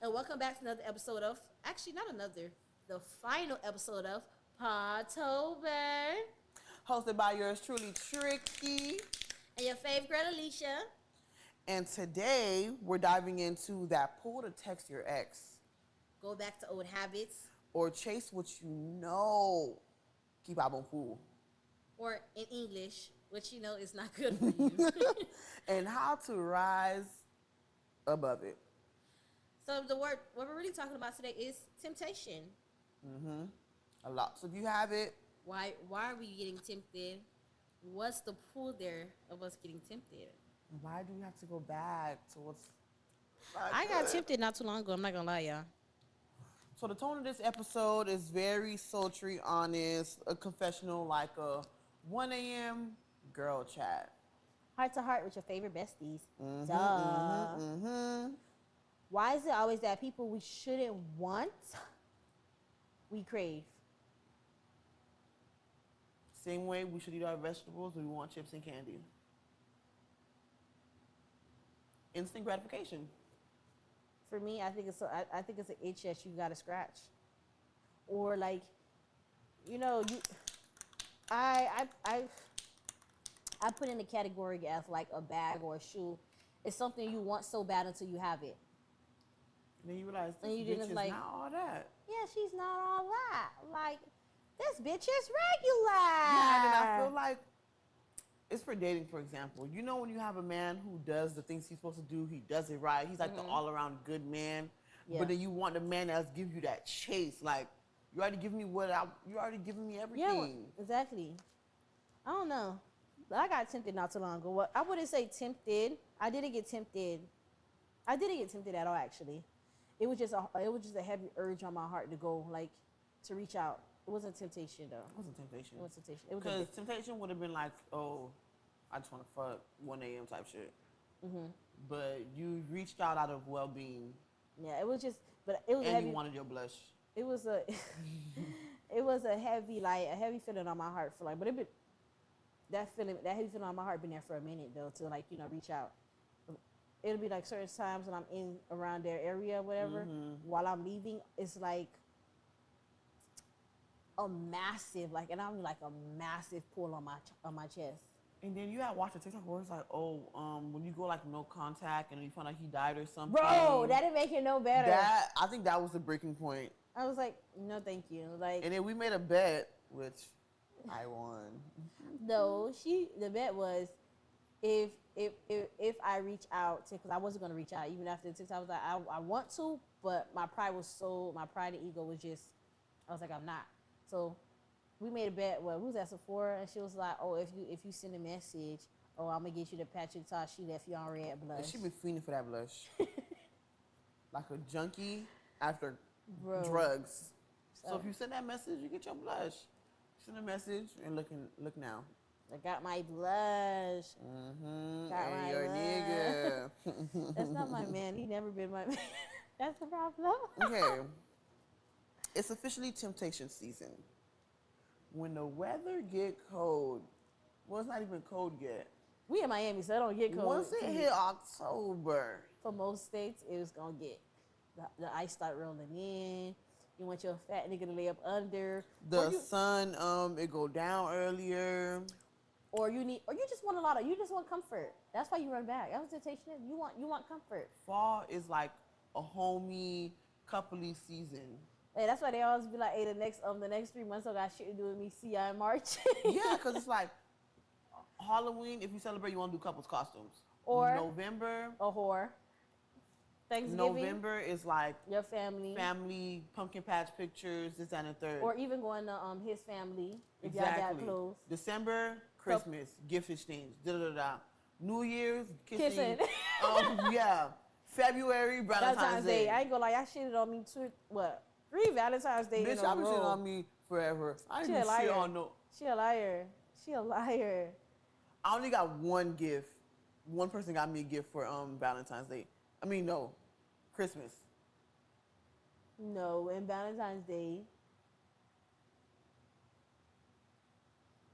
and welcome back to another episode of, actually not another, the final episode of PODTOBER. Hosted by yours truly, Tricky. And your favorite girl, Alicia. And today, we're diving into that pull to text your ex. Go back to old habits. Or chase what you know. Keep out on pool. Or in English, which you know is not good for you. And how to rise above it. So the word, what we're really talking about today is temptation. A lot. So if you have it. Why are we getting tempted? What's the pull there of us getting tempted? Why do we have to go back to what's not I got good? tempted not too long ago. I'm not gonna lie, y'all. So the tone of this episode is very sultry, honest, a confessional, like a 1 a.m. girl chat. Heart to heart with your favorite besties. Duh. Why is it always that people we shouldn't want, we crave? Same way we should eat our vegetables, we want chips and candy. Instant gratification. For me, I think it's an itch that you gotta scratch, or like, you know, I put in the category as like a bag or a shoe. It's something you want so bad until you have it. And then you realize this And you bitch didn't is like- not all that. Yeah, she's not all that. Like, this bitch is regular. Yeah, and then I feel like it's for dating, for example. You know when you have a man who does the things he's supposed to do, he does it right. He's like the all-around good man. Yeah. But then you want the man that's give you that chase. Like, you already giving me you already giving me everything. Yeah, exactly. I don't know. But I got tempted not too long ago. Well, I wouldn't say tempted. I didn't get tempted. I didn't get tempted at all, actually. It was just a heavy urge on my heart to go, like, to reach out. It wasn't temptation, though. It wasn't temptation. It wasn't temptation. It was Because temptation would have been like, oh, I just want to fuck 1 a.m. type shit. But you reached out of well-being. yeah, it was just, but it was And heavy. you wanted your blush. It was a, it was a heavy feeling on my heart for like, but that heavy feeling on my heart been there for a minute though to like, you know, reach out. It'll be like certain times when I'm in around their area, whatever. While I'm leaving, it's like a massive, like, and I'm like a massive pull on my chest. And then you had watched a TikTok where it's like, oh, when you go like no contact and you find out he died or something. Bro, that didn't make it no better. I think that was the breaking point. I was like, no, thank you. Like, And then we made a bet, which I won. no, the bet was if I reach out to, because I wasn't gonna reach out even after the TikTok. I was like, I want to, but my pride and ego was just, I was like, I'm not. So we made a bet. Well, we was at Sephora, and she was like, oh, if you send a message, oh, I'm gonna get you the Patrick Tosh Left Y'all Red blush. And she been fiending for that blush. Like a junkie after drugs. So if you send that message, you get your blush. Send a message and look now. I got my blush. Got And my your blush. nigga. That's not my man. He never been my man. That's the problem. Okay. It's officially temptation season. When the weather get cold, well, it's not even cold yet. We in Miami, so it don't get cold. Once it hit October, For most states, it was gonna get the ice start rolling in. You want your fat nigga to lay up under. the sun, it go down earlier. Or you just want you just want comfort. That's why you run back. That's what temptation is. You want comfort. Fall is like a homey, coupley season. Hey, that's why they always be like, hey, the next 3 months I got shit to do with me. See ya in March. Yeah, because it's like Halloween, if you celebrate, you want to do couples costumes. Or November. A whore. Thanksgiving. November is like Your family. pumpkin patch pictures, this, that, and the third. Or even going to his family if y'all that close. December, Christmas, gift exchange, da-da-da-da. New Year's, Kissing. Yeah. February, Valentine's Day. I ain't gonna lie, y'all shitted on me 3 Valentine's Day Bitch, in a y'all been row. shitting on me forever. I She ain't a even shit liar. on no. She a liar. I only got one gift. One person got me a gift for Valentine's Day. I mean, no, Christmas. No, and Valentine's Day.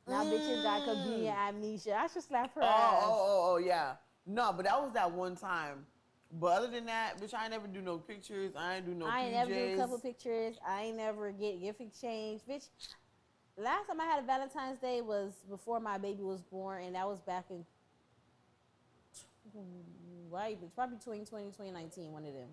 Now bitches got convenient amnesia. I should slap her ass. Oh, yeah. No, but that was that one time But other than that, bitch, I ain't never do no pictures. I ain't do no PJs. I ain't never do a couple pictures. I ain't never get gift exchange. Bitch, last time I had a Valentine's Day was before my baby was born, and that was back in probably 2020, 2019, one of them.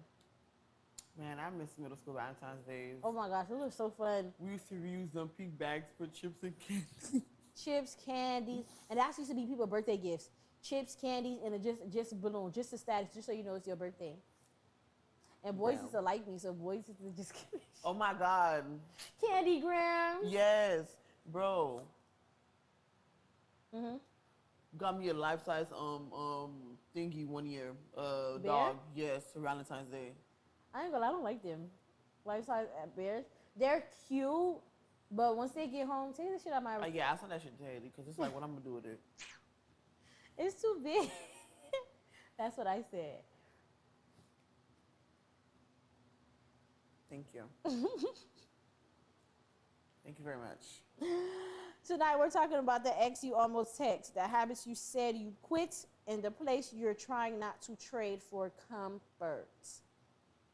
Man, I miss middle school Valentine's days. Oh my gosh, it was so fun. We used to reuse them pink bags for chips and candy. Chips, candies, and that used to be people's birthday gifts. Chips, candies, and just a balloon, just a status, just so you know it's your birthday. And boys used to like me, so boys used to just give me Oh my God. candy grams. Yes, bro. Mhm. Got me a life size thingy one year. Bear? Dog. Yes, for Valentine's Day. I ain't gonna lie, I don't like them. Life size bears. They're cute, but once they get home, take the shit out of my. Yeah, I sent that shit to Haley because it's like what I'm gonna do with it. It's too big. That's what I said. Thank you. Thank you very much. Tonight we're talking about the ex you almost text, the habits you said you quit, and the place you're trying not to trade for comfort.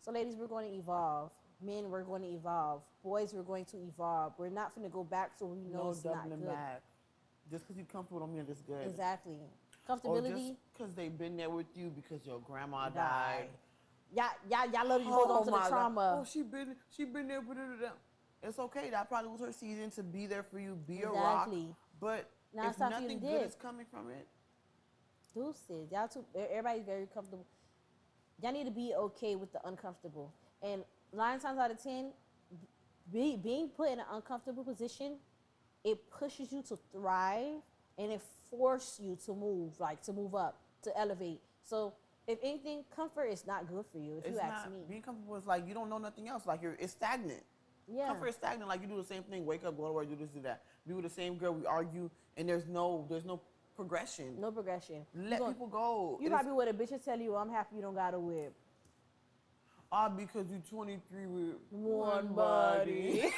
So ladies, we're going to evolve. Men, we're going to evolve. Boys, we're going to evolve. We're not going to go back to what we know it's not good. Back. Just because you're comfortable don't mean it's good. Exactly. Comfortability. Or just because they've been there with you because your grandma died. Y'all love you hold on to the trauma. God. Oh, she been there. It's okay. That probably was her season to be there for you, be a rock. But now if nothing good is coming from it, deuces. Everybody's very comfortable. Y'all need to be okay with the uncomfortable. And 9 times out of 10, being put in an uncomfortable position, it pushes you to thrive and it forces you to move up, to elevate. So if anything, comfort is not good for you, if you ask me. Being comfortable is like you don't know nothing else. Like it's stagnant. Yeah. Comfort is stagnant. Like you do the same thing, wake up, go to work, do this, do that. Be with the same girl, we argue, and there's no progression. No progression. Let people go. You probably with a bitch to tell you, I'm happy you don't got a whip. Because you 23 with one body.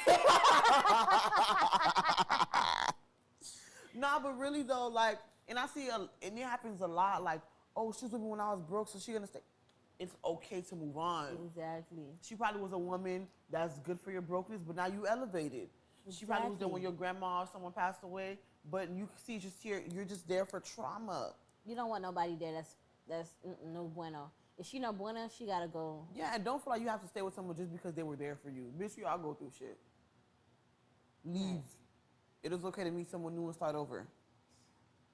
Nah, but really though, like, and I see, and it happens a lot, like, oh, she was with me when I was broke, so she gonna stay. It's okay to move on. Exactly. She probably was a woman that's good for your brokenness, but now you elevated. Exactly. She probably was there when your grandma or someone passed away, but you see just here, you're just there for trauma. You don't want nobody there that's no bueno. If she no bueno, she gotta go. Yeah, and don't feel like you have to stay with someone just because they were there for you. Bitch, you all go through shit. Leave. Yes. It is okay to meet someone new and start over.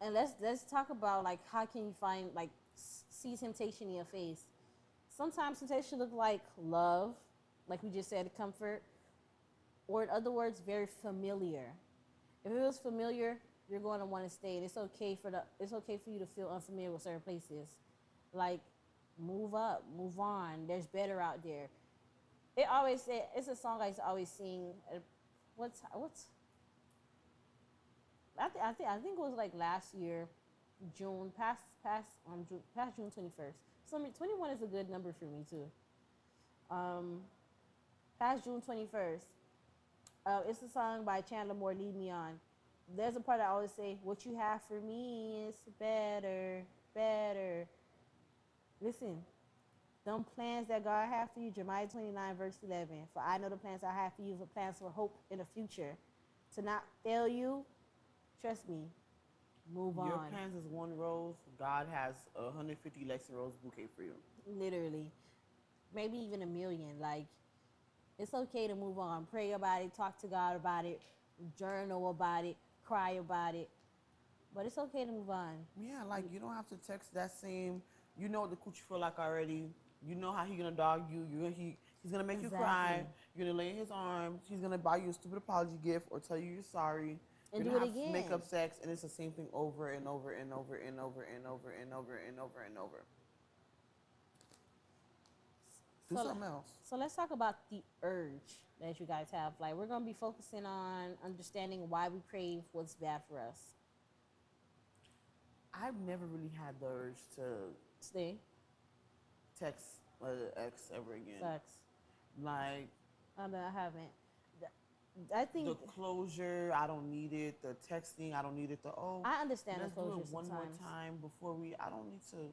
And let's talk about like how can you find like see temptation in your face. Sometimes temptation look like love, like we just said, comfort, or in other words, very familiar. If it was familiar, you're going to want to stay. And it's okay for you to feel unfamiliar with certain places. Like move up, move on. There's better out there. It always say it's a song I used to always sing. What's I think it was like last year, June, past June 21st. So 21 is a good number for me too. Past June 21st. It's a song by Chandler Moore, Lead Me On. There's a part I always say, what you have for me is better, better. Listen, them plans that God have for you, Jeremiah 29, verse 11. For I know the plans I have for you, the plans for hope in the future. To not fail you, trust me, move on. Your plans is one rose. God has 150 Lexi Rose bouquet for you. Literally. Maybe even 1 million. Like, it's okay to move on. Pray about it. Talk to God about it. Journal about it. Cry about it. But it's okay to move on. Yeah, like you don't have to text that same. You know what the coochie feel like already. You know how he gonna dog you. He's gonna make you cry. You're gonna lay in his arms. He's gonna buy you a stupid apology gift or tell you you're sorry. And you're do gonna it have again. Make up sex, and it's the same thing over and over and over and over and over and over and over and over. Do something else. So let's talk about the urge that you guys have. Like, we're gonna be focusing on understanding why we crave what's bad for us. I've never really had the urge to stay text ex ever again. Facts. Like, I haven't. I think the closure, I don't need it. The texting, I don't need it. I understand the let's closure do it one sometimes. more time before I don't need to.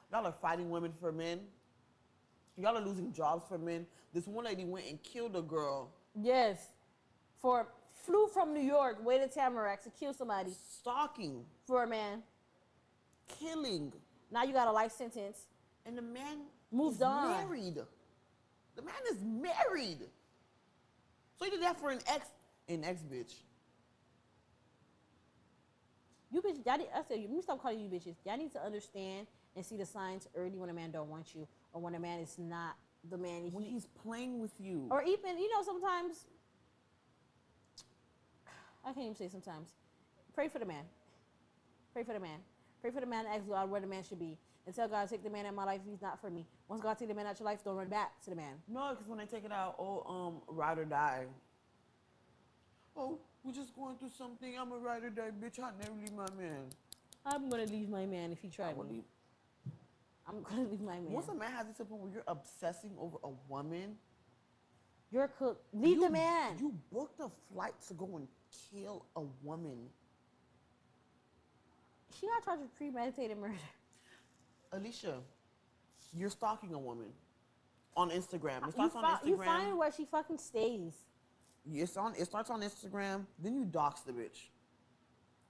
Y'all are fighting women for men. Y'all are losing jobs for men. This one lady went and killed a girl. Yes. Flew from New York, way to Tamarack to kill somebody. Stalking. For a man. Killing. Now you got a life sentence. And the man moved is on. Married. The man is married. So he did that for an ex bitch. You bitch, I said, let me stop calling you bitches. Y'all need to understand and see the signs early when a man don't want you, or when a man is not the man. When he's playing with you. Or even, sometimes, I can't even say sometimes. Pray for the man. Pray for the man. Pray for the man and ask God where the man should be. And tell God, take the man out of my life if he's not for me. Once God take the man out of your life, don't run back to the man. No, because when they take it out, ride or die. Oh, we're just going through something. I'm a ride or die, bitch. I'll never leave my man. I'm going to leave my man if he tries me. I'm going to leave my man. Once a man has it to the point where you're obsessing over a woman. You're cooked. Leave the man. You booked a flight to go and kill a woman. She got charged with premeditated murder. Alicia, you're stalking a woman on Instagram. It starts on Instagram. You find where she fucking stays. It starts on Instagram. Then you dox the bitch.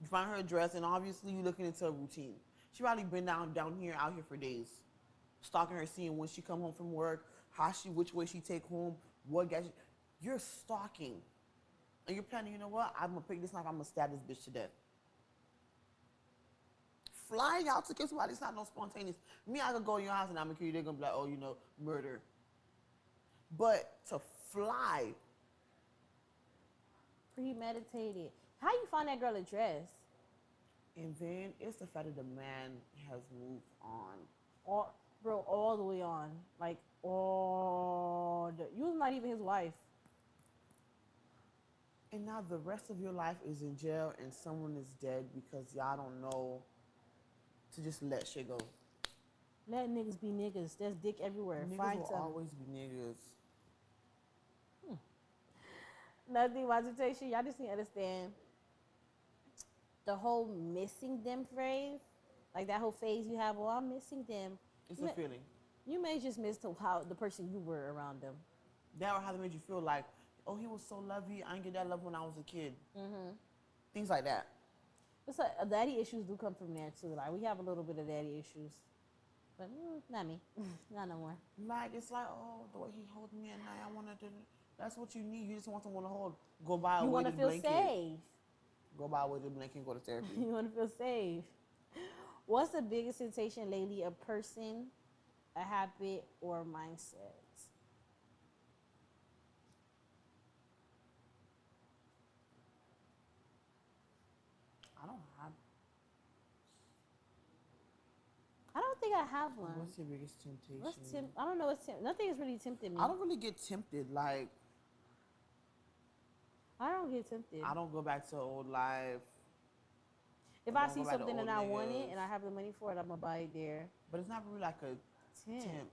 You find her address, and obviously you're looking into a routine. She probably been down here, out here for days, stalking her, seeing when she come home from work, which way she take home, what gas. You're stalking, and you're planning. You know what? I'm gonna pick this knife. I'm gonna stab this bitch to death. Flying out to kill somebody, it's not no spontaneous. Me, I could go in your house and I'm gonna kill you. They're gonna be like, oh, murder. But to fly. Premeditated. How you find that girl address? And then it's the fact that the man has moved on. All the way on. Like, you was not even his wife. And now the rest of your life is in jail and someone is dead because y'all don't know to just let shit go. Let niggas be niggas. There's dick everywhere. Niggas will always be niggas. Nothing about temptation. Y'all just need to understand the whole missing them phrase. Like that whole phase you have, I'm missing them. It's a feeling. You may just miss how the person you were around them. That or how they made you feel like, oh, he was so lovey. I didn't get that love when I was a kid. Mm-hmm. Things like that. It's like daddy issues do come from there too. Like we have a little bit of daddy issues, but not me, not no more. Like it's like, oh, the way he holds me at night, I want to do. That's what you need. You just want someone to hold. Go buy a weighted blanket. You want to feel safe. Go buy a weighted blanket and go to therapy. You want to feel safe. What's the biggest temptation lately? A person, a habit, or mindset? I don't think I have one. What's your biggest temptation? I don't know what's nothing is really tempting me. I don't really get tempted. Like, I don't get tempted. I don't go back to old life. If I see something and I want it and I have the money for it, I'm gonna buy it there. But it's not really like a tempt.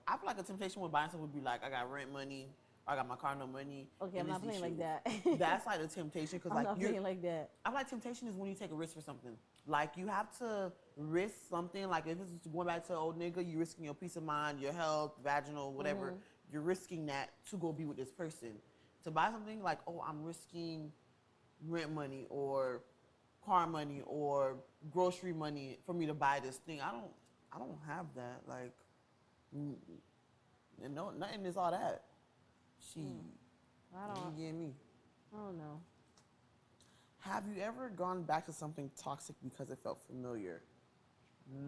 I feel like a temptation with buying something would be like, I got rent money, I got my car no money. Okay, I'm not playing like that. That's like the temptation because I'm not playing like that. I feel like temptation is when you take a risk for something. Like you have to risk something. Like if it's going back to old nigga, you're risking your peace of mind, your health, vaginal, whatever. Mm-hmm. You're risking that to go be with this person. To buy something like, oh, I'm risking rent money or car money or grocery money for me to buy this thing. I don't have that. Like, and no, nothing is all that. I don't get me. I don't know. Have you ever gone back to something toxic because it felt familiar?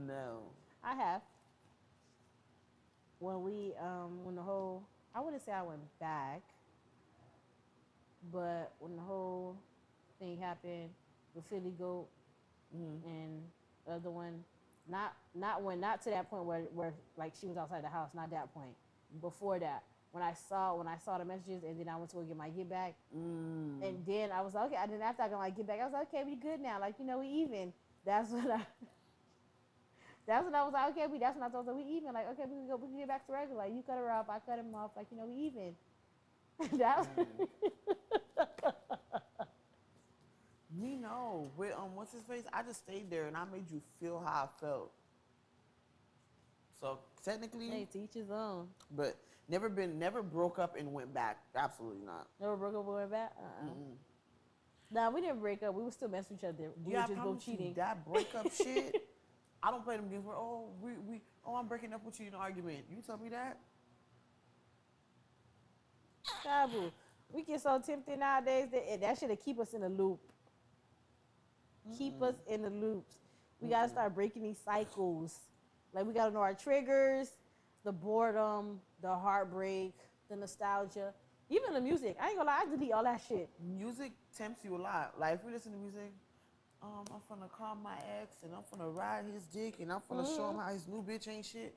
No. I have. When I wouldn't say I went back, but when the whole thing happened with Philly Goat and the other one, not to that point where like she was outside the house, not that point. Before that. When I saw the messages and then I went to go get my get back. And then I was like, okay, and then after I got my get back, I was like, okay, we good now. Like, we even. That's when I was like, okay, that's when I thought that we even. Like, okay, we can get back to regular. Like, you cut her off, I cut him off. Like, we even. That was Me no. With what's his face? I just stayed there and I made you feel how I felt. So technically, Hey, to each his own. but never broke up and went back. Absolutely not. Never broke up or went back? Nah, we didn't break up. We would still mess with each other. We Yeah, were I just both promise you, cheating. that breakup shit. I don't play them games where I'm breaking up with you in an argument. You tell me that? Taboo. We get so tempted nowadays that should keep us in a loop. Keep us in the loops. We gotta start breaking these cycles. Like we gotta know our triggers, the boredom, the heartbreak, the nostalgia, even the music. I ain't gonna lie, I delete all that shit. Music tempts you a lot. Like if we listen to music, I'm finna call my ex and I'm finna ride his dick and I'm finna show him how his new bitch ain't shit.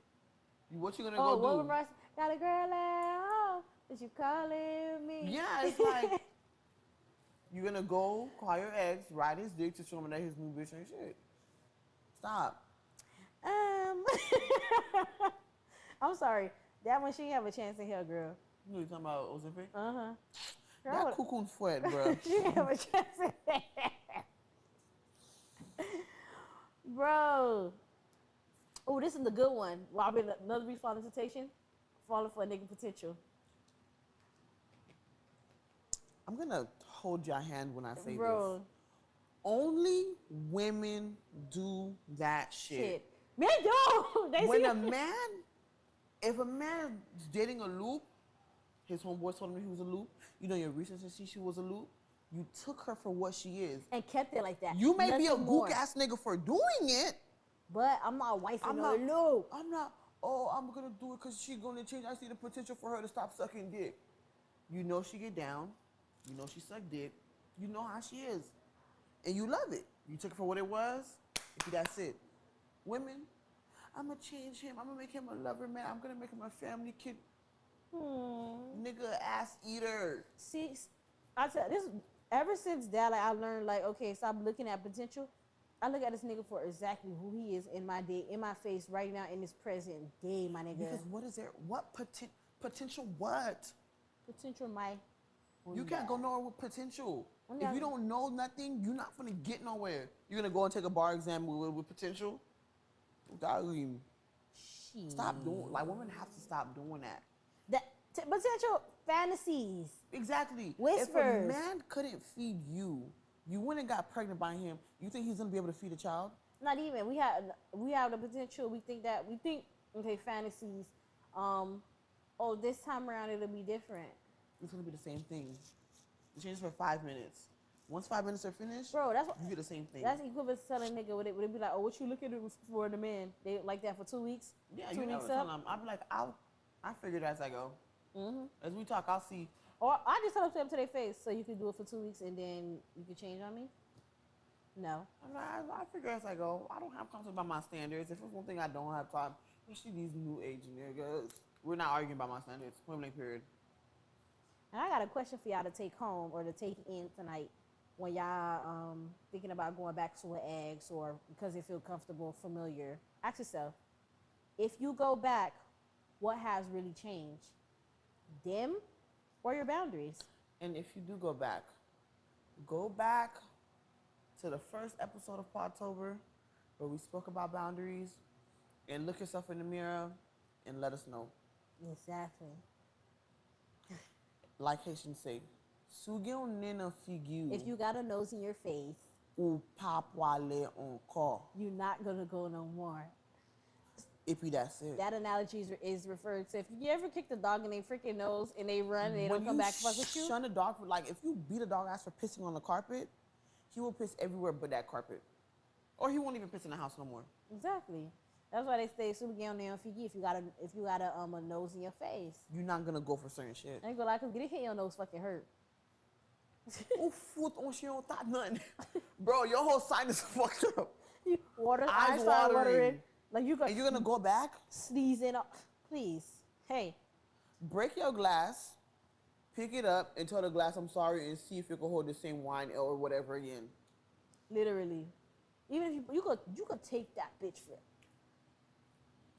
What you gonna go what do? Got a girl at home, is you calling me? Yeah, it's like you're gonna go call your ex, ride his dick to show him that his new bitch ain't shit. Stop. I'm sorry. That one she didn't have a chance in hell, girl. You talking about Ozempic? Uh-huh. That cocoon sweat, bro. She didn't have a chance in hell. Bro. Oh, this is the good one. Another reason for temptation, falling for a nigga potential. I'm gonna hold your hand when I say Bro. this. Only women do that shit. Men do. If a man is dating a loop, his homeboy told him he was a loop. You know your research and see she was a loop. You took her for what she is. And kept it like that. You may be a Nothing more. gook ass nigga for doing it. But I'm not wifing I'm no loop. I'm gonna do it because she's gonna change. I see the potential for her to stop sucking dick. You know she get down. You know she suck dick. You know how she is. And you love it. You took it for what it was. That's it. Women, I'm gonna change him. I'm gonna make him a lover man. I'm gonna make him a family kid. Nigga ass eater. See, I tell this ever since that, like, I learned like, okay, stop looking at potential. I look at this nigga for exactly who he is in my day, in my face right now, in this present day, my nigga. Because what is there? What potential? What? Potential, my. You can't go nowhere with potential. If you don't know nothing, you're not gonna get nowhere. You're gonna go and take a bar exam with potential. Darling, stop doing. Like women have to stop doing that. Potential fantasies. Exactly. Whispers. If a man couldn't feed you, you went and got pregnant by him. You think he's gonna be able to feed a child? Not even. We have the potential. We think okay, fantasies. This time around it'll be different. It's gonna be the same thing. You change for 5 minutes. Once 5 minutes are finished, bro, you get the same thing. That's equivalent to telling a nigga would it be like, oh, what you looking for in a man? They like that for 2 weeks. Yeah, 2 you weeks never up. tell them. I'll be like, I figured as I go. As we talk, I'll see. Or I just tell them to their face, so you can do it for 2 weeks and then you can change on me. No. I figure as I go. I don't have confidence about my standards. If it's one thing I don't have time, especially these new age niggas. We're not arguing about my standards. Point blank period. And I got a question for y'all to take home or to take in tonight when y'all thinking about going back to an ex or because they feel comfortable, familiar. Ask yourself, if you go back, what has really changed? Them or your boundaries? And if you do go back to the first episode of PODTOBER where we spoke about boundaries and look yourself in the mirror and let us know. Exactly. Like Haitians say, if you got a nose in your face, ou pa poale encore. you're not gonna go no more. If that's it. That analogy is referred to if you ever kick the dog in their freaking nose and they run and they don't come back fuck with you. Shun a dog for if you beat a dog ass for pissing on the carpet, he will piss everywhere but that carpet, or he won't even piss in the house no more. Exactly. That's why they say super on there if you got a nose in your face. You're not gonna go for certain shit. I ain't gonna lie, cause getting hit in your nose fucking hurt. Oh, foot on shit on top, nothing. Bro, your whole sinus fucked up. Eyes watering. Like and you're gonna go back? Sneezing up. Please. Hey. Break your glass, pick it up, and tell the glass I'm sorry, and see if it can hold the same wine or whatever again. Literally. Even if you could take that bitch for it.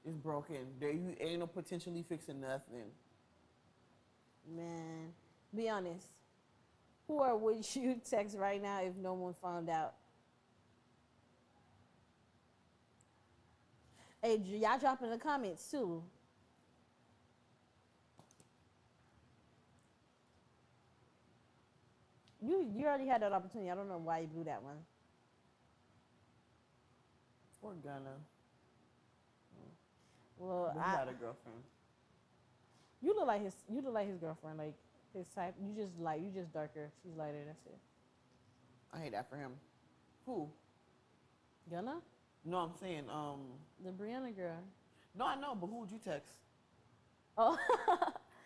It's broken. There you ain't no potentially fixing nothing. Man, be honest. Who or would you text right now if no one found out? Hey, y'all drop in the comments too. You already had that opportunity. I don't know why you blew that one. Poor Gunna. Well, But he had a girlfriend. you look like his girlfriend, like his type. You just darker. She's lighter. That's it. I hate that for him. Who? Gunna? No, I'm saying, The Brianna girl. no, I know, but who would you text? Oh.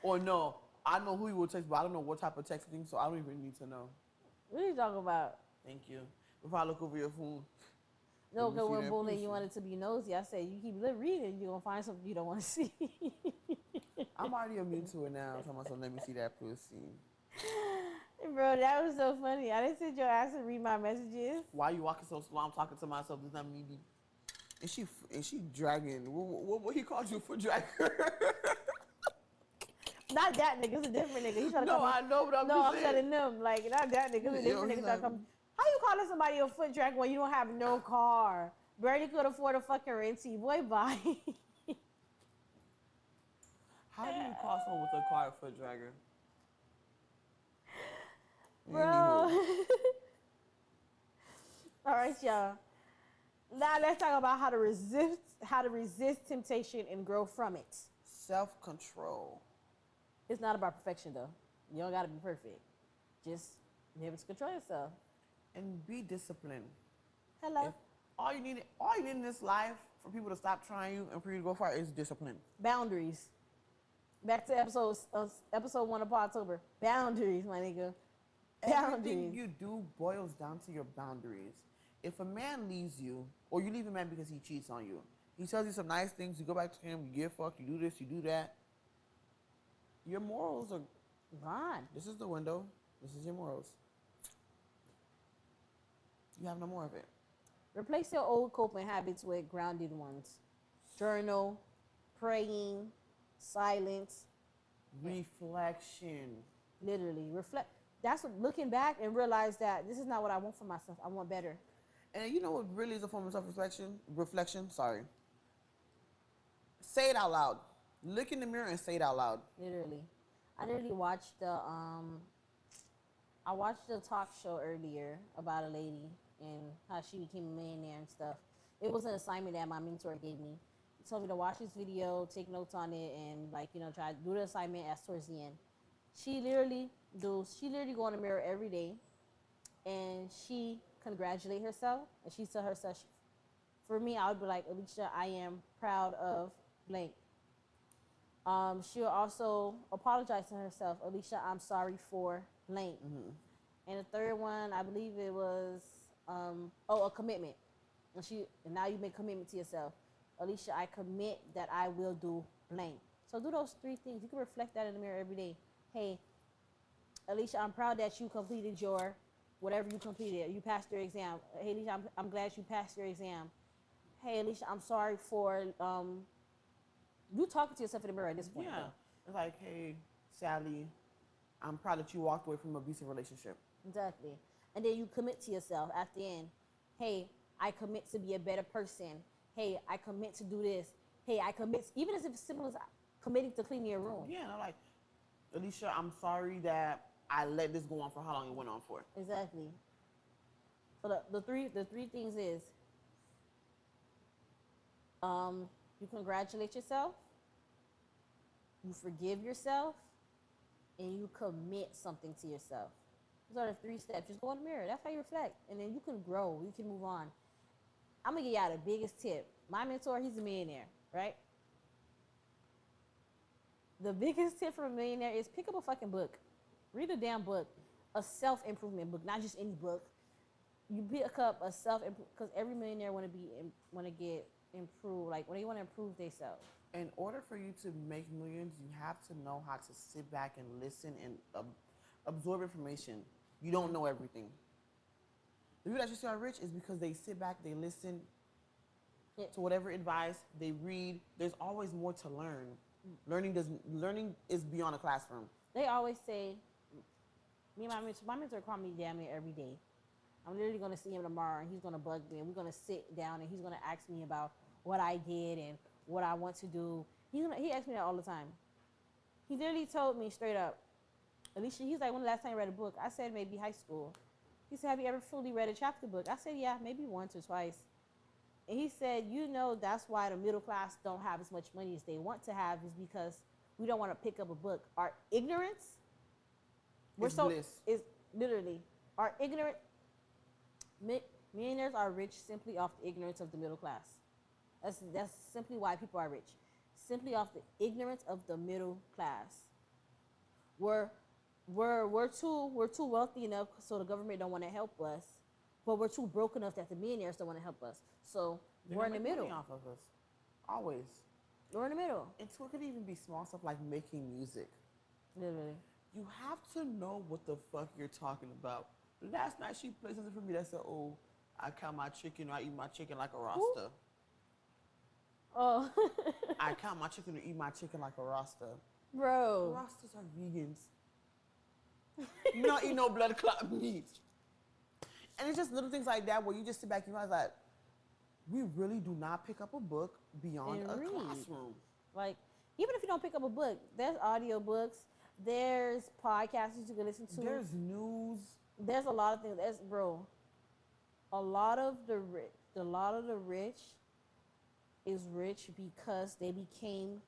Or no, I know who you would text, but I don't know what type of texting, so I don't even need to know. What are you talking about? Thank you. Before I look over your phone. No, Let me because see when that Bowling, pussy. you wanted to be nosy. I said, you keep reading, you're going to find something you don't want to see. I'm already immune to it now. I'm talking about, so let me see that pussy. Bro, that was so funny. I didn't sit your ass and read my messages. Why you walking so slow? I'm talking to myself. This not me. And she dragging. What he called you for dragging? Not that nigga, it's a different nigga. He trying to No, come. I know, but I'm No, just I'm saying. telling them, like, not that nigga, it's a different nigga trying to come. How you calling somebody a foot drag when you don't have no car? Barely could afford a fucking renty. Boy, bye. How do you call someone with a car a foot dragger? Bro. Anywho. All right, y'all. Now let's talk about how to resist temptation and grow from it. Self-control. It's not about perfection though. You don't gotta be perfect. Just be able to control yourself. And be disciplined. Hello. If all you need in this life for people to stop trying you and for you to go far is discipline. Boundaries. Back to episode 1 of PODTOBER. Boundaries, my nigga. Everything you do boils down to your boundaries. If a man leaves you, or you leave a man because he cheats on you, he tells you some nice things, you go back to him, you give fuck, you do this, you do that. Your morals are gone. This is the window. This is your morals. You have no more of it. Replace your old coping habits with grounded ones. Journal, praying, silence, reflection. Literally, reflect. That's what, looking back and realize that this is not what I want for myself. I want better. And you know what really is a form of self-reflection? Sorry. Say it out loud. Look in the mirror and say it out loud. Literally. I literally watched the talk show earlier about a lady and how she became a millionaire and stuff. It was an assignment that my mentor gave me. He told me to watch this video, take notes on it, and try to do the assignment as towards the end. She literally go in the mirror every day and she congratulate herself and she tell herself, for me, I would be like, Alicia, I am proud of blank. She'll also apologize to herself. Alicia, I'm sorry for blank. Mm-hmm. And the third one, I believe it was, a commitment. And now you make commitment to yourself. Alicia, I commit that I will do blank. So do those 3 things. You can reflect that in the mirror every day. Hey, Alicia, I'm proud that you completed your, whatever you completed. You passed your exam. Hey, Alicia, I'm glad you passed your exam. Hey, Alicia, I'm sorry for, you talking to yourself in the mirror at this point. Yeah. It's like, hey, Sally, I'm proud that you walked away from an abusive relationship. Exactly. And then you commit to yourself at the end. Hey, I commit to be a better person. Hey, I commit to do this. Hey, I commit, even as simple as committing to cleaning your room. Yeah, and I'm like, Alicia, I'm sorry that I let this go on for how long it went on for. Exactly. So the three things is, you congratulate yourself, you forgive yourself, and you commit something to yourself. Those are the 3 steps. Just go in the mirror. That's how you reflect. And then you can grow. You can move on. I'm going to give y'all the biggest tip. My mentor, he's a millionaire, right? The biggest tip for a millionaire is pick up a fucking book. Read a damn book. A self-improvement book, not just any book. You pick up a self-improvement, because every millionaire want to get improved. Like, when they want to improve themselves. In order for you to make millions, you have to know how to sit back and listen and absorb information. You don't know everything. The people that you see are rich is because they sit back, they listen to whatever advice, they read. There's always more to learn. Learning is beyond a classroom. They always say, me and my mentor call me damn near every day. I'm literally going to see him tomorrow, and he's going to bug me, and we're going to sit down, and he's going to ask me about what I did and what I want to do. He asks me that all the time. He literally told me straight up, Alicia, he's like, when the last time you read a book? I said, maybe high school. He said, have you ever fully read a chapter book? I said, yeah, maybe once or twice. And he said, that's why the middle class don't have as much money as they want to have, is because we don't want to pick up a book. Our ignorance, Bliss. Is literally, our ignorant, millionaires are rich simply off the ignorance of the middle class. That's simply why people are rich. Simply off the ignorance of the middle class. We're too wealthy enough so the government don't want to help us, but we're too broke enough that the millionaires don't want to help us. So we're in the middle. Off of us. Always. We're in the middle. And so it could even be small stuff like making music. Literally. You have to know what the fuck you're talking about. Last night she played something for me that said, "Oh, I count my chicken, or I eat my chicken like a Rasta." Oh. I count my chicken or eat my chicken like a Rasta. Bro. Rastas are vegans. You don't eat no blood clot meat. And it's just little things like that where you just sit back and realize that we really do not pick up a book beyond a classroom. Like, even if you don't pick up a book, there's audio books, there's podcasts you can listen to. There's news. There's a lot of things. A lot of the rich is rich because they became,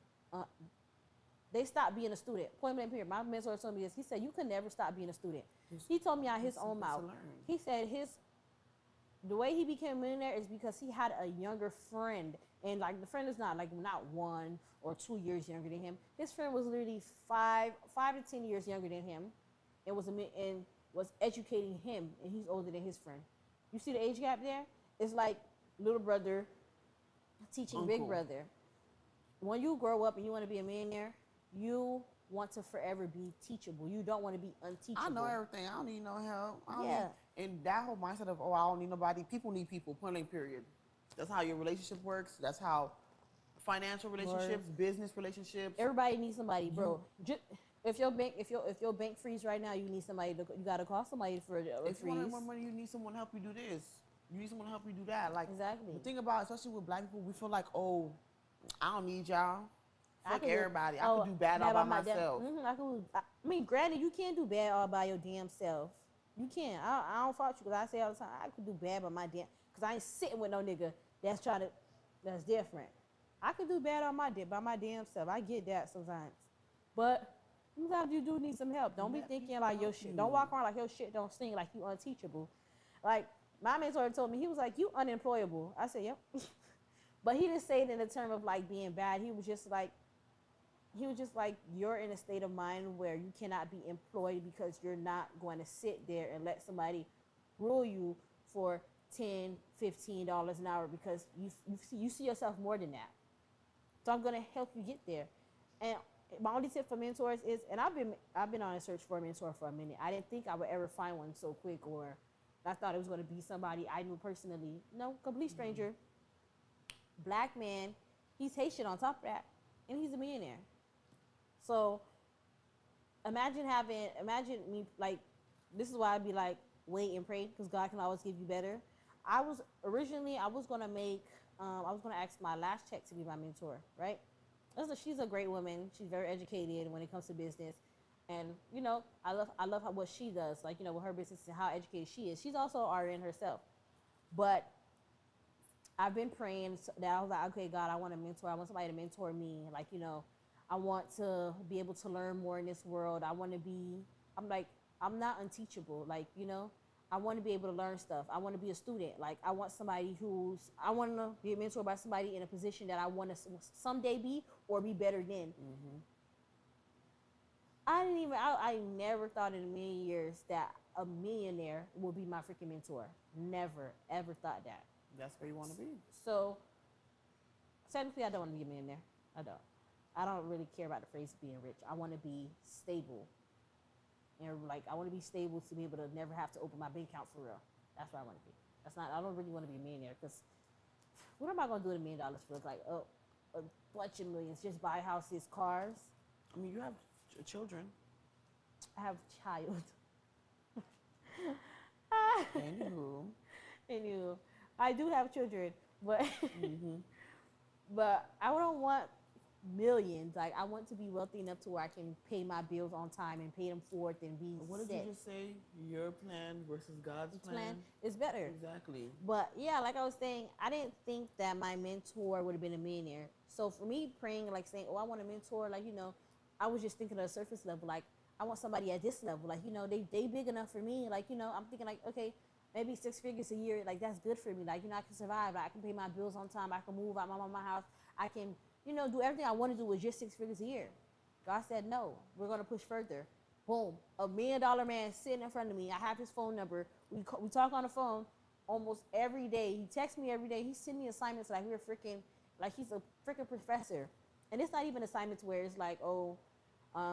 they stopped being a student. Point blank period. My mentor told me this. He said, you can never stop being a student. He told me out his own mouth. He said the way he became a millionaire is because he had a younger friend. And like the friend is not 1 or 2 years younger than him. His friend was literally 5 to 10 years younger than him, and was educating him, and he's older than his friend. You see the age gap there? It's like little brother teaching Uncle. big brother. When you grow up and you want to be a millionaire, you want to forever be teachable. You don't want to be unteachable. I know everything. I don't need no help. Yeah. And that whole mindset of, I don't need nobody. People need people. Point blank period. That's how your relationship works. That's how financial relationships, business relationships. Everybody needs somebody, bro. If your bank freeze right now, you need somebody. You gotta call somebody for a freeze. If you want more money, you need someone to help you do this. You need someone to help you do that. Like exactly. The thing about, especially with black people, we feel like, oh, I don't need y'all. Fuck everybody. I can do bad all by myself. I mean, granted, you can't do bad all by your damn self. You can't. I don't fault you because I say all the time, I could do bad by my damn. Because I ain't sitting with no nigga that's different. I can do bad by my damn self. I get that sometimes. But sometimes you do need some help. Don't be thinking like your shit. Don't walk around like your shit don't stink, like you unteachable. Like, my mentor told me, he was like, you unemployable. I said, yep. But he didn't say it in the term of like being bad. He was just like, you're in a state of mind where you cannot be employed because you're not going to sit there and let somebody rule you for $10, $15 an hour because you see yourself more than that. So I'm going to help you get there. And my only tip for mentors is, and I've been on a search for a mentor for a minute. I didn't think I would ever find one so quick, or I thought it was going to be somebody I knew personally. No, complete stranger. Black man, he's Haitian on top of that, and he's a millionaire. So imagine me, like, this is why I'd be like, wait and pray, because God can always give you better. I was going to ask my last check to be my mentor, right? She's a great woman. She's very educated when it comes to business. And, I love what she does, like, with her business and how educated she is. She's also an RN herself. But I've been praying that I was like, okay, God, I want a mentor. I want somebody to mentor me. Like, I want to be able to learn more in this world. I'm not unteachable. Like, I want to be able to learn stuff. I want to be a student. Like, I want I want to be a mentor by somebody in a position that I want to someday be or be better than. Mm-hmm. I never thought in a million years that a millionaire would be my freaking mentor. Never, ever thought that. That's where you want to be. So, technically, I don't want to be a millionaire. I don't really care about the phrase being rich. I want to be stable. And I want to be stable to be able to never have to open my bank account for real. That's what I want to be. I don't really want to be a millionaire because what am I going to do with $1 million for? Like a bunch of millions, just buy houses, cars. I mean, you have children. I have a child. Anywho, I do have children, but But I don't want millions. Like I want to be wealthy enough to where I can pay my bills on time and pay them forth and be What did set. you just say? Your plan versus God's plan? Is better. Exactly. But yeah, like I was saying, I didn't think that my mentor would have been a millionaire. So for me, praying like saying, "Oh, I want a mentor," like I was just thinking of the surface level. Like I want somebody at this level. Like they big enough for me. Like I'm thinking like, okay, maybe 6 figures a year. Like that's good for me. Like I can survive. Like, I can pay my bills on time. I can move out my house. I can do everything I want to do with just 6 figures a year. God said no. We're gonna push further. Boom, $1 million man sitting in front of me. I have his phone number. We talk on the phone almost every day. He texts me every day. He sends me assignments like we're freaking, like he's a freaking professor. And it's not even assignments where it's like, I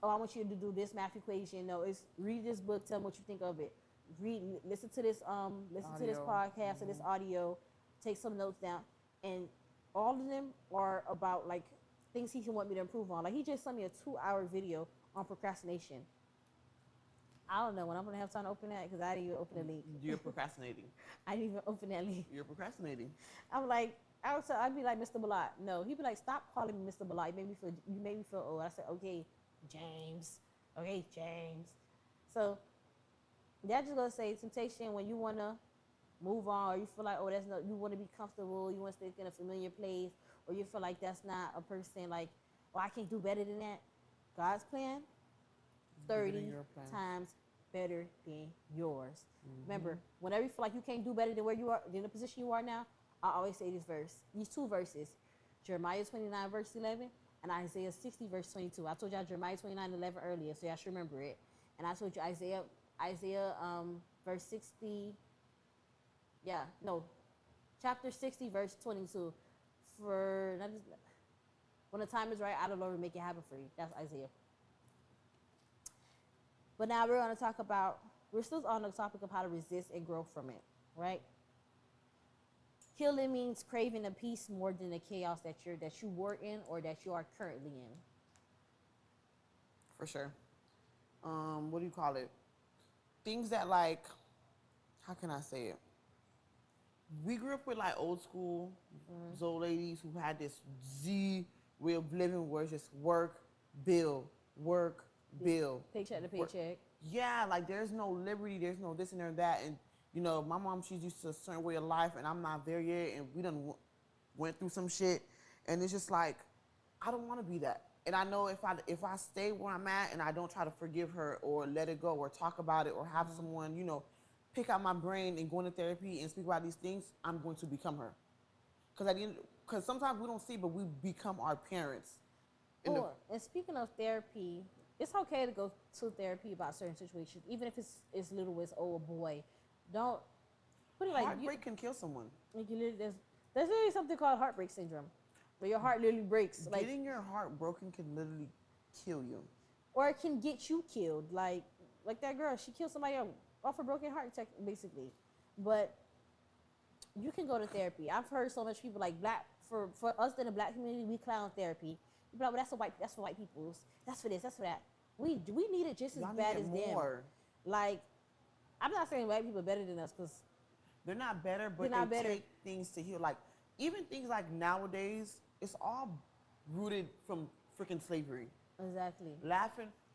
want you to do this math equation. No, it's read this book, tell me what you think of it. Listen to this podcast or this audio, take some notes down. And all of them are about like things he can want me to improve on. Like he just sent me a 2-hour video on procrastination. I don't know when I'm gonna have time to open that because I didn't even open the link. You're procrastinating. I didn't even open that link. You're procrastinating. I'm like, I'd be like Mr. Balot. No, he'd be like, stop calling me Mr. Balot. You made me feel old. I said, okay, James. Okay, James. So that's just gonna say temptation when you wanna move on, or you feel like, you want to be comfortable, you want to stay in a familiar place, or you feel like that's not a person like, I can't do better than that. God's plan, 30 times better than yours. Remember, whenever you feel like you can't do better than where you are, than the position you are now, I always say these 2 verses, Jeremiah 29 verse 11 and Isaiah 60 verse 22. I told y'all Jeremiah 29:11 earlier, so y'all should remember it. And I told you Isaiah verse 60. Yeah, no, chapter 60 verse 22. When the time is right, I, the Lord, will make it happen for you. That's Isaiah. But now we're still on the topic of how to resist and grow from it, right? Healing means craving a peace more than the chaos that you were in or that you are currently in. For sure. What do you call it? Things that like, how can I say it? We grew up with like old school, those old ladies who had this Z way of living where it's just work, bill, paycheck to paycheck. Yeah, like there's no liberty, there's no this and there and that. And my mom, she's used to a certain way of life, and I'm not there yet. And we done went through some shit, and it's just like I don't want to be that. And I know if I stay where I'm at and I don't try to forgive her or let it go or talk about it or have someone pick out my brain and go into therapy and speak about these things, I'm going to become her. Because sometimes we don't see, but we become our parents. And speaking of therapy, it's okay to go to therapy about certain situations, even if it's as little as a boy. Don't put it like heartbreak can kill someone. There's literally something called heartbreak syndrome, where your heart literally breaks. Getting your heart broken can literally kill you, or it can get you killed. Like that girl, she killed somebody off a broken heart attack, basically. But you can go to therapy. I've heard so much people like for us in the black community, we clown therapy. People are like, well, that's for white people. That's for this. That's for that. We need it just as bad as them. Like, I'm not saying white people are better than us because they're not better, but they take things to heal. Like even things like nowadays, it's all rooted from freaking slavery. Exactly.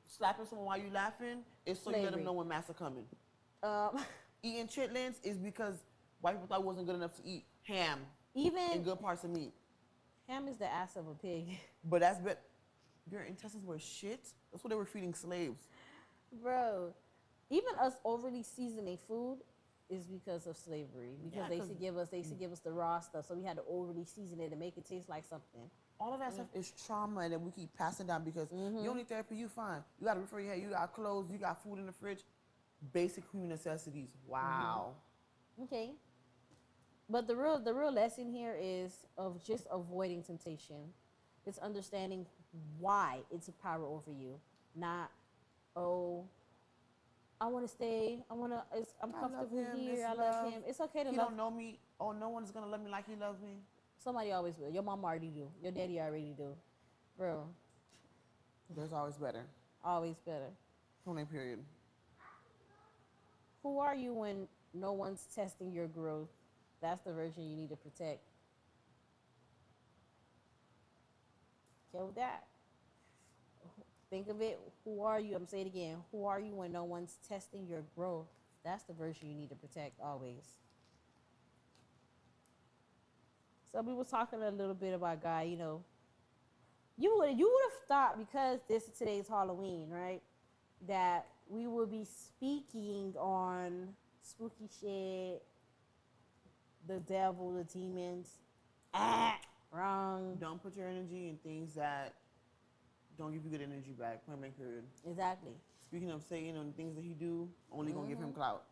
Slapping someone while you laughing is so you let them know when massa coming. Eating chitlins is because white people thought it wasn't good enough to eat ham and good parts of meat. Ham is the ass of a pig. But your intestines were shit. That's what they were feeding slaves. Bro, even us overly seasoning food is because of slavery. Because they used to give us the raw stuff, so we had to overly season it to make it taste like something. All of that stuff is trauma, and then we keep passing down because you don't need therapy, you fine. You got a roof over your head, you got clothes, you got food in the fridge. Basic human necessities. Wow. Okay. But the real lesson here is of just avoiding temptation. It's understanding why it's a power over you. Not, I want to stay. I'm comfortable here. I love him. It's okay to love him. He don't know me. Oh, no one's going to love me like he loves me. Somebody always will. Your mom already do. Your daddy already do. Bro. There's always better. Always better. Only period. Who are you when no one's testing your growth? That's the version you need to protect. okay with that. Think of it. Who are you? I'm saying it again. Who are you when no one's testing your growth? That's the version you need to protect always. So we were talking a little bit about God. You would have thought, because this is today's Halloween, right, that we would be speaking on spooky shit, the devil, the demons. Wrong. Don't put your energy in things that don't give you good energy back. Point blank period. Exactly. Speaking of Satan and things that he do, only gonna give him clout.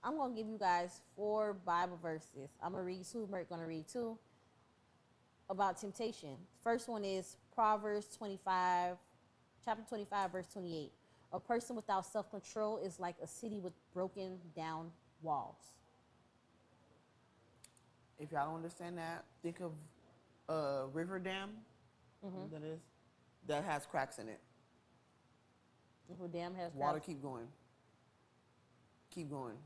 I'm gonna give you guys 4 Bible verses. I'm gonna read 2. Merc gonna read 2 about temptation. First one is Proverbs 25, chapter 25, verse 28. A person without self-control is like a city with broken down walls. If y'all don't understand that, think of a river dam. That is, that has cracks in it. If a dam has Water cracks, keep going. Keep going.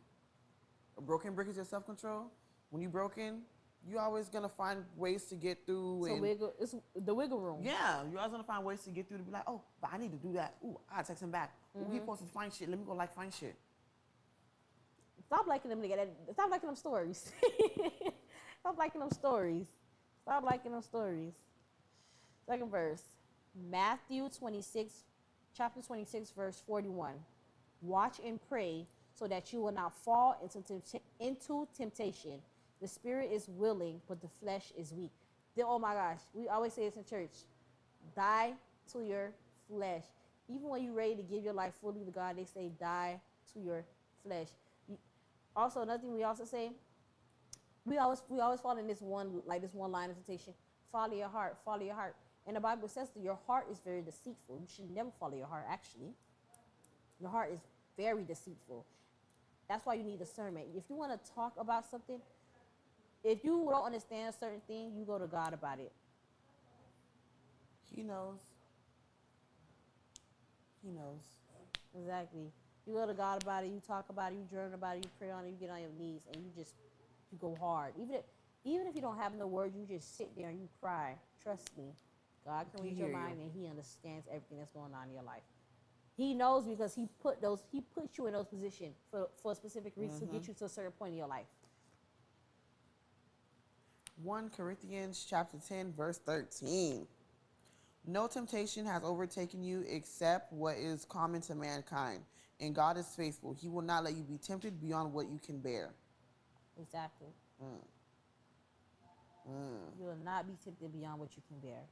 A broken brick is your self-control. When you broken, you always gonna find ways to get through. so it's the wiggle room. Yeah, you're always gonna find ways to get through to be like, oh, but I need to do that. Ooh, I gotta text him back. Ooh, he posted to find shit. Let me go find shit. Stop liking them nigga. Stop liking them stories. Stop liking them stories. Stop liking them stories. Second verse, Matthew 26, chapter 26, verse 41. Watch and pray so that you will not fall into temptation. The spirit is willing, but the flesh is weak. Oh my gosh, we always say this in church. Die to your flesh. Even when you're ready to give your life fully to God, they say die to your flesh. Also, another thing we also say, we always fall in this one line of temptation. Follow your heart, follow your heart. And the Bible says that your heart is very deceitful. You should never follow your heart, actually. Your heart is very deceitful. That's why you need discernment. If you want to talk about something, if you don't understand a certain thing, you go to God about it. He knows. He knows. Exactly. You go to God about it, you talk about it, you journal about it, you pray on it, you get on your knees, and you go hard. Even if you don't have no words, you just sit there and you cry. Trust me. God can read your mind and he understands everything that's going on in your life. He knows because he put you in those positions for a specific reason to get you to a certain point in your life. 1 Corinthians chapter 10, verse 13. No temptation has overtaken you except what is common to mankind. And God is faithful. He will not let you be tempted beyond what you can bear. Exactly. You will not be tempted beyond what you can bear.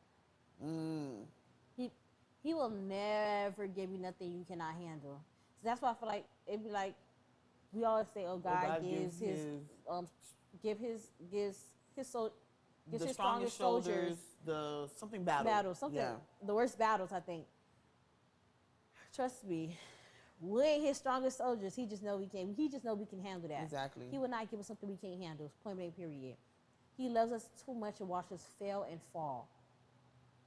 He will never give you nothing you cannot handle. So that's why I feel like it'd be like we always say, "Oh, God gives his strongest soldiers the something battle. The worst battles, I think. Trust me, we ain't his strongest soldiers. He just know we can. He just know we can handle that. Exactly. He will not give us something we can't handle. Point blank. Period. He loves us too much to watch us fail and fall.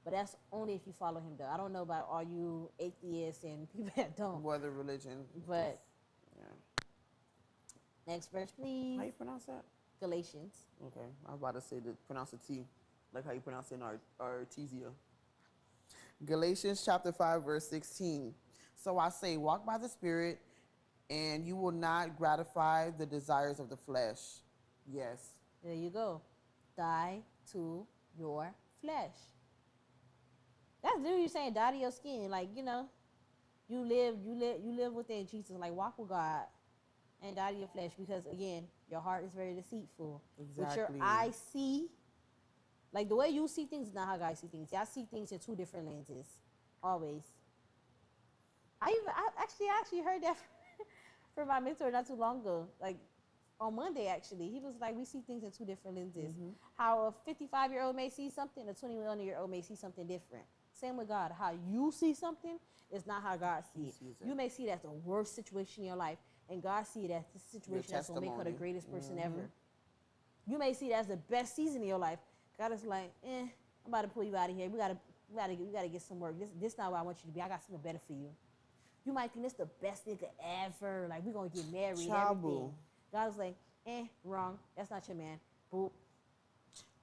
But that's only if you follow him, though. I don't know about all you atheists and people that don't. Whether religion. But yeah. Next verse, please. How you pronounce that? Galatians. Okay, I was about to say pronounce the T, like how you pronounce it in Artesia. Galatians chapter 5, verse 16. So I say, walk by the Spirit, and you will not gratify the desires of the flesh. Yes. There you go. Die to your flesh. That's literally saying die to your skin. Like, you live within Jesus. Like, walk with God and die to your flesh, because again, your heart is very deceitful. Exactly. What your eyes see, like the way you see things is not how God see things. Y'all see things in 2 different lenses, always. I actually heard that from my mentor not too long ago. Like on Monday, actually, he was like, we see things in 2 different lenses. Mm-hmm. How a 55-year-old may see something, a 21-year-old may see something different. Same with God. How you see something is not how God sees it. You may see that as the worst situation in your life, and God sees it as the situation that's going to make her the greatest person ever. You may see it as the best season in your life. God is like, I'm about to pull you out of here. We gotta get some work. This not where I want you to be. I got something better for you. You might think this the best nigga ever. Like, we're going to get married and everything. God is like, wrong. That's not your man. Boop.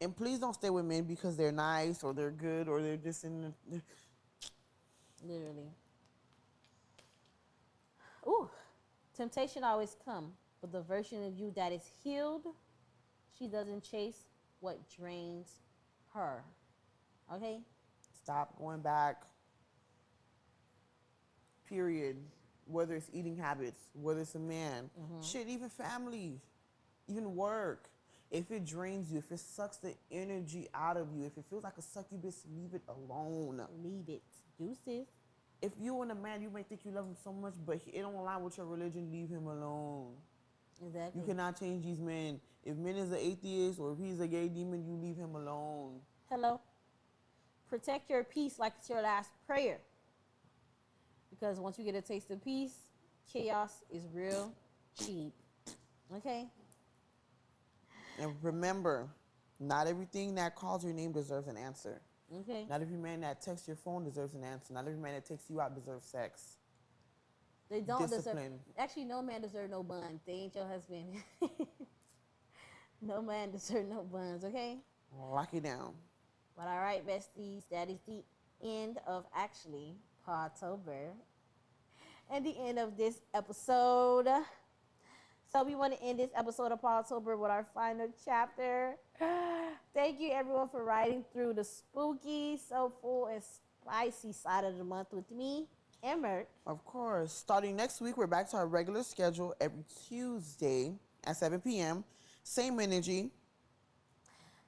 And please don't stay with men because they're nice or they're good or they're just in the... Literally. Ooh. Temptation always come, but the version of you that is healed, she doesn't chase what drains her. Okay? Stop going back. Period. Whether it's eating habits, whether it's a man, shit, even family, even work. If it drains you, if it sucks the energy out of you, if it feels like a succubus, leave it alone. Leave it. Deuces. If you and a man, you may think you love him so much, but it don't align with your religion, leave him alone. Exactly. You cannot change these men. If men is an atheist or if he's a gay demon, you leave him alone. Hello. Protect your peace like it's your last prayer. Because once you get a taste of peace, chaos is real cheap. Okay? And remember, not everything that calls your name deserves an answer. Okay. Not every man that texts your phone deserves an answer. Not every man that takes you out deserves sex. They don't deserve. Discipline. Actually, no man deserves no bun. They ain't your husband. No man deserves no buns, okay? Lock it down. But all right, besties, that is the end of actually Podtober and the end of this episode. So we want to end this episode of Podtober with our final chapter. Thank you everyone for riding through the spooky, soulful, and spicy side of the month with me and Merc. Of course. Starting next week, we're back to our regular schedule every Tuesday at 7 p.m. Same energy.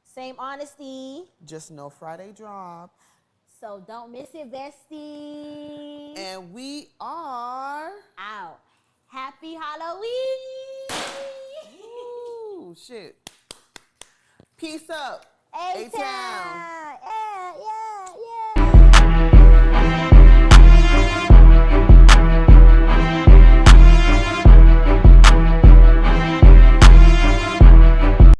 Same honesty. Just no Friday drop. So don't miss it, besties. And we are... out. Happy Halloween. Ooh, shit. Peace up. A-Town.